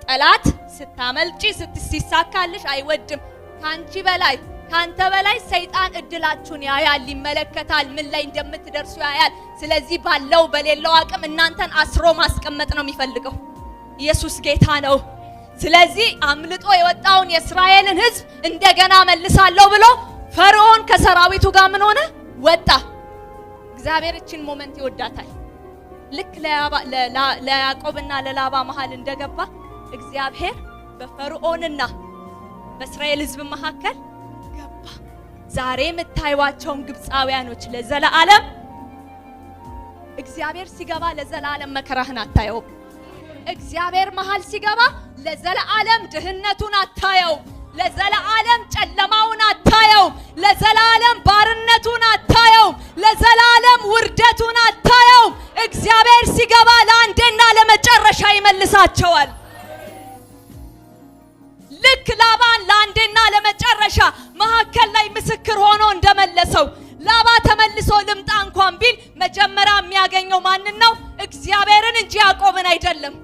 ጠላት ስታመልጪ ሲሳካልሽ አይወድም። ካንተ በላይ ሰይጣን እድላችሁን ያያል፣ ይመለከታል፣ ምን ላይ እንደምትደርሱ ያያል። ስለዚህ ባለው በሌለው አቅም እናንተን አስሮ ማስቀመጥ ነው የሚፈልገው። ኢየሱስ ጌታ ነው። ስለዚህ አምልጦ የወጣውን የእስራኤልን ሕዝብ እንደገና መልሳለሁ ብሎ ፈርዖን ከሰራዊቱ ጋር ምን ሆነ? ወጣ። እግዚአብሔር እቺን ሞመንት ይወዳታል። ልክ ለያዕቆብና ለላባ መሃል እንደገባ እግዚአብሔር በፈርዖንና በእስራኤል ሕዝብ መካከል ገባ። ዛሬ የምታዩዋቸውን ግብፃውያኖች ለዘላለም እግዚአብሔር ሲገባ ለዘላለም መከራህን አታየውም። እግዚአብሔር መሃል ሲገባ ለዘላለም ድህነቱን አታየው፣ ለዘላለም ጨለማውን አታየው፣ ለዘላለም ባርነቱን አታየው፣ ለዘላለም ውርደቱን አታየው። እግዚአብሔር ሲገባ ለአንዴና ለመጨረሻ ይመልሳቸዋል። ልክ ላባን ለአንዴና ለመጨረሻ መካከል ላይ ምስክር ሆኖ እንደመለሰው ላባ ተመልሶ ልምጣ እንኳን ቢል መጀመሪያ የሚያገኘው ማንን ነው? እግዚአብሔርን እንጂ ያዕቆብን አይደለም።